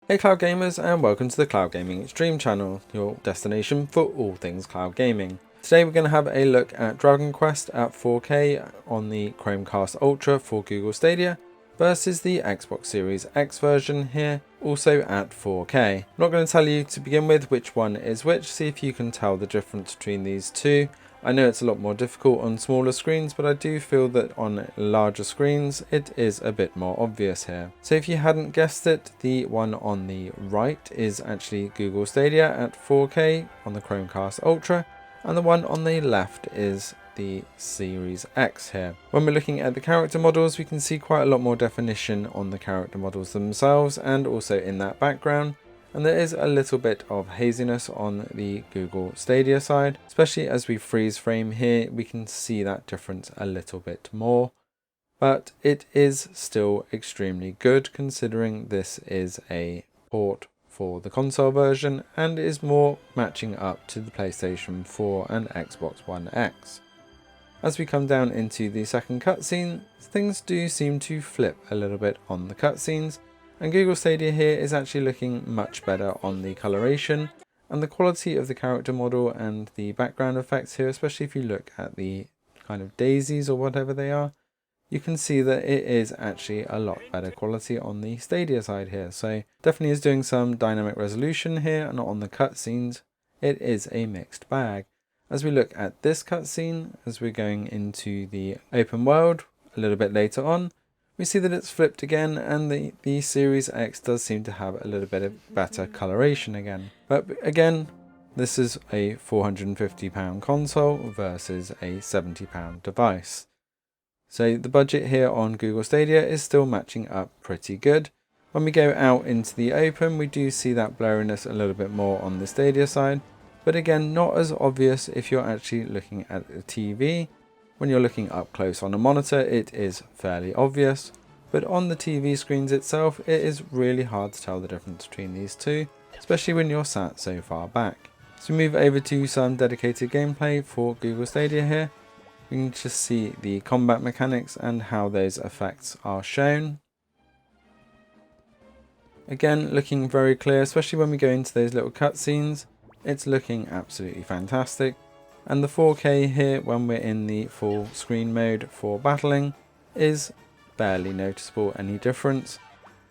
Hey cloud gamers, and welcome to the Cloud Gaming Extreme channel, your destination for all things cloud gaming. Today we're going to have a look at Dragon Quest at 4K on the Chromecast Ultra for Google Stadia versus the Xbox Series X version here, also at 4K. I'm not going to tell you to begin with which one is which, see if you can tell the difference between these two. I know it's a lot more difficult on smaller screens, but I do feel that on larger screens it is a bit more obvious here. So if you hadn't guessed it, the one on the right is actually Google Stadia at 4K on the Chromecast Ultra, and the one on the left is the Series X here. When we're looking at the character models, we can see quite a lot more definition on the character models themselves and also in that background. And there is a little bit of haziness on the Google Stadia side, especially as we freeze frame here, we can see that difference a little bit more. But it is still extremely good considering this is a port for the console version and is more matching up to the PlayStation 4 and Xbox One X. As we come down into the second cutscene, things do seem to flip a little bit on the cutscenes. And Google Stadia here is actually looking much better on the coloration and the quality of the character model and the background effects here, especially if you look at the kind of daisies or whatever they are, you can see that it is actually a lot better quality on the Stadia side here. So definitely is doing some dynamic resolution here, and on the cutscenes it is a mixed bag. As we look at this cutscene, as we're going into the open world a little bit later on, we see that it's flipped again, and the Series X does seem to have a little bit of better coloration again. But again, this is a £450 console versus a £70 device. So the budget here on Google Stadia is still matching up pretty good. When we go out into the open, we do see that blurriness a little bit more on the Stadia side. But again, not as obvious if you're actually looking at a TV. When you're looking up close on a monitor, it is fairly obvious, but on the TV screens itself, it is really hard to tell the difference between these two, especially when you're sat so far back. So we move over to some dedicated gameplay for Google Stadia here. We can just see the combat mechanics and how those effects are shown. Again, looking very clear, especially when we go into those little cutscenes. It's looking absolutely fantastic. And the 4K here, when we're in the full screen mode for battling, is barely noticeable any difference.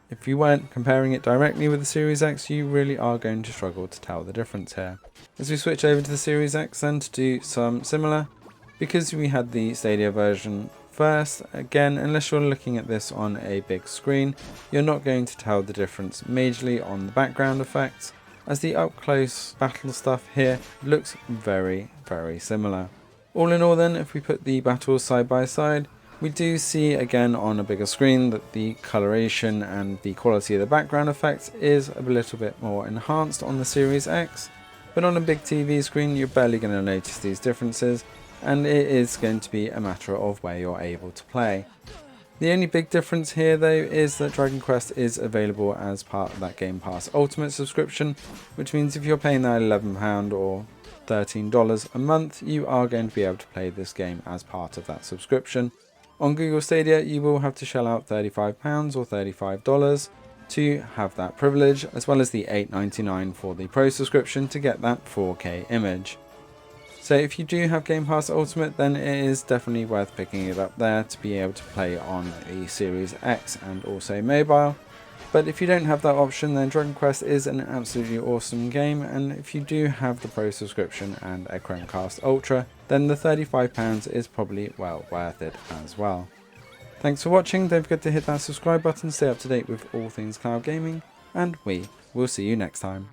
If you weren't comparing it directly with the Series X, you really are going to struggle to tell the difference here. As we switch over to the Series X then to do some similar, because we had the Stadia version first, again, unless you're looking at this on a big screen, you're not going to tell the difference majorly on the background effects, as the up close battle stuff here looks very similar. All in all then, if we put the battles side by side, we do see again on a bigger screen that the coloration and the quality of the background effects is a little bit more enhanced on the Series X, but on a big TV screen you're barely going to notice these differences, and it is going to be a matter of where you're able to play. The only big difference here though is that Dragon Quest is available as part of that Game Pass Ultimate subscription, which means if you're paying that £11 or $13 a month, you are going to be able to play this game as part of that subscription. On Google Stadia, you will have to shell out £35 or $35 to have that privilege, as well as the $8.99 for the Pro subscription to get that 4K image. So if you do have Game Pass Ultimate, then it is definitely worth picking it up there to be able to play on the Series X and also mobile. But if you don't have that option, then Dragon Quest is an absolutely awesome game, and if you do have the Pro subscription and a Chromecast Ultra, then the £35 is probably well worth it as well. Thanks for watching, don't forget to hit that subscribe button, stay up to date with all things cloud gaming, and we will see you next time.